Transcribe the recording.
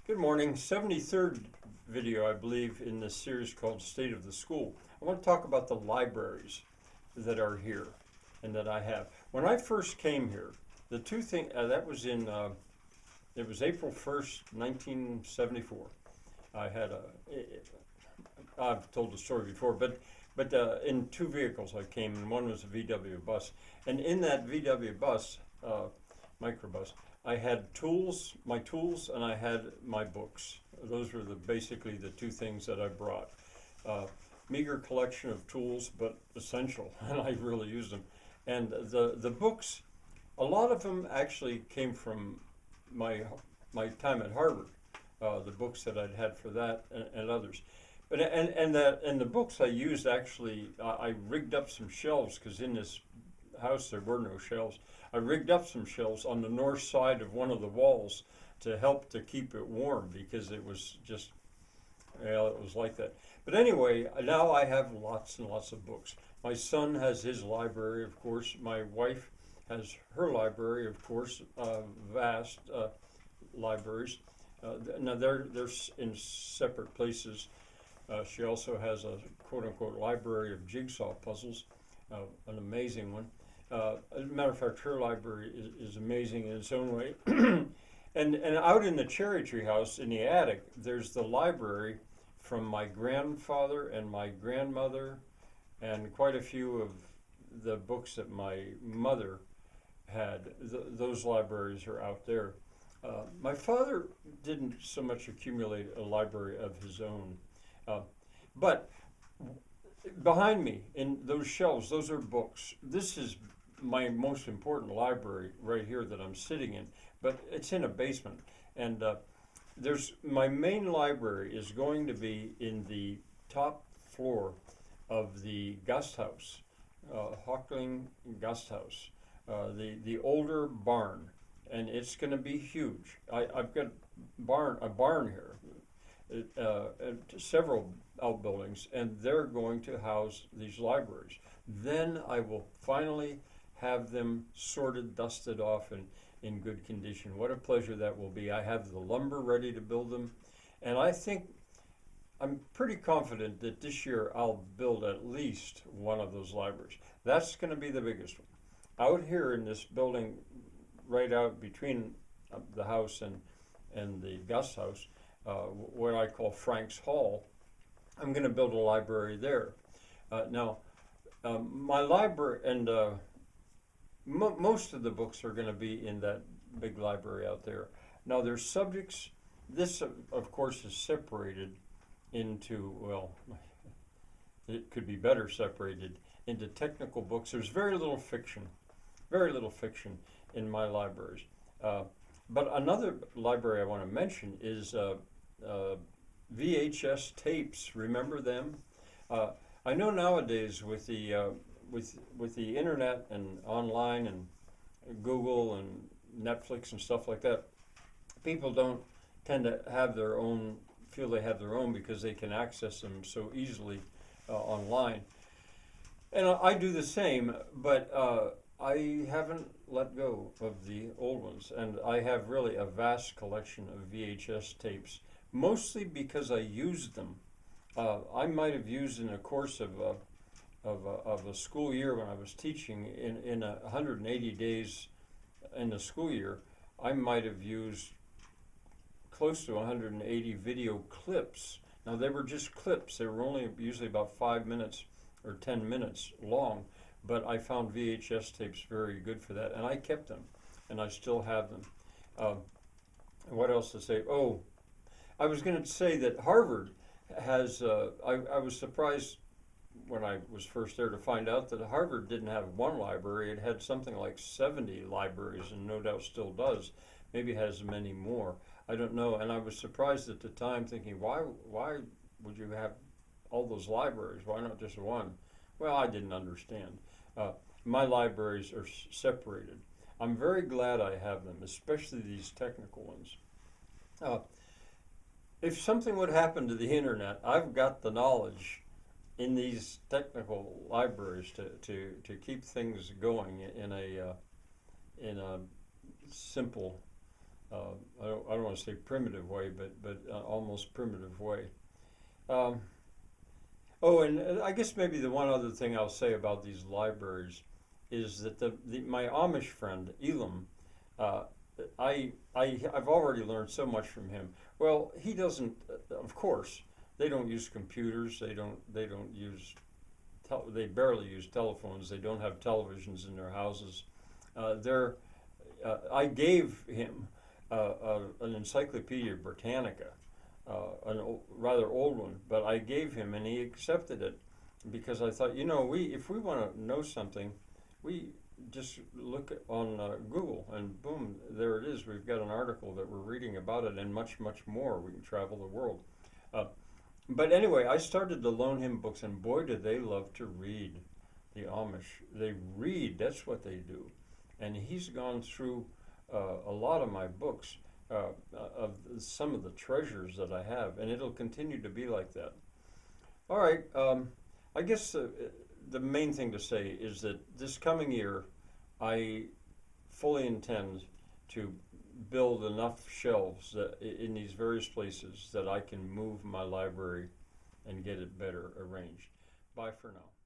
Good morning. 73rd video, I believe, in this series called State of the School. I want to talk about the libraries that are here and that I have. When I first came here, the two things, that was it was April 1st, 1974. I had I've told the story before, but in two vehicles I came, and one was a VW bus. And in that VW bus, microbus, I had my tools, and I had my books. Those were basically the two things that I brought. Meager collection of tools, but essential, and I really used them. And the books, a lot of them actually came from my time at Harvard. The books that I'd had for that and others. But and the books I used actually, I rigged up some shelves because in this house there were no shelves. I rigged up some shelves on the north side of one of the walls to help to keep it warm because it was just, well, it was like that. But anyway, now I have lots and lots of books. My son has his library, of course. My wife has her library, of course, vast libraries. Now they're in separate places. She also has a quote-unquote library of jigsaw puzzles, an amazing one. As a matter of fact, her library is amazing in its own way. and out in the cherry tree house in the attic, there's the library from my grandfather and my grandmother, and quite a few of the books that my mother had. Those libraries are out there. My father didn't so much accumulate a library of his own, but behind me in those shelves, those are books. This is my most important library right here that I'm sitting in, but it's in a basement. And there's my main library is going to be in the top floor of the Gasthaus, Hockling Gasthaus, the older barn, and it's going to be huge. I've got a barn here, several outbuildings, and they're going to house these libraries. Then I will finally have them sorted, dusted off, and in good condition. What a pleasure that will be. I have the lumber ready to build them, and I'm pretty confident that this year I'll build at least one of those libraries. That's going to be the biggest one. Out here in this building, right out between the house and the Gasthaus, what I call Frank's Hall, I'm going to build a library there. Now, my library, and most of the books are going to be in that big library out there. Now, there's subjects. This, of course, is separated into, well, it could be better separated into technical books. There's very little fiction in my libraries. But another library I want to mention is VHS tapes. Remember them? I know nowadays with the internet and online and Google and Netflix and stuff like that, people don't tend to feel they have their own because they can access them so easily online. And I do the same, but I haven't let go of the old ones, and I have really a vast collection of VHS tapes, mostly because I used them. I might have used in a course of a school year when I was teaching in 180 days in the school year, I might have used close to 180 video clips. Now they were just clips. They were only usually about 5 minutes or 10 minutes long, but I found VHS tapes very good for that, and I kept them, and I still have them. What else to say? Oh, I was going to say that Harvard has, I was surprised when I was first there to find out that Harvard didn't have one library. It had something like 70 libraries, and no doubt still does. Maybe it has many more. I don't know. And I was surprised at the time, thinking, why would you have all those libraries? Why not just one? Well, I didn't understand. My libraries are separated. I'm very glad I have them, especially these technical ones. If something would happen to the internet, I've got the knowledge in these technical libraries to keep things going in a simple I don't want to say primitive way, but almost primitive way. Um, oh, and I guess maybe the one other thing I'll say about these libraries is that my Amish friend Elam, uh, I've already learned so much from him. Well, he doesn't, of course, they don't use computers. They don't use they barely use telephones. They don't have televisions in their houses. They're I gave him an Encyclopedia Britannica, rather old one, but I gave him and he accepted it because I thought, if we want to know something, we just look on Google and boom, there it is. We've got an article that we're reading about it and much, much more. We can travel the world. Uh, but anyway, I started to loan him books, and boy, do they love to read. The Amish, they read. That's what they do. And he's gone through a lot of my books, of some of the treasures that I have, and it'll continue to be like that. All right, I guess the main thing to say is that this coming year, I fully intend to build enough shelves in these various places that I can move my library and get it better arranged. Bye for now.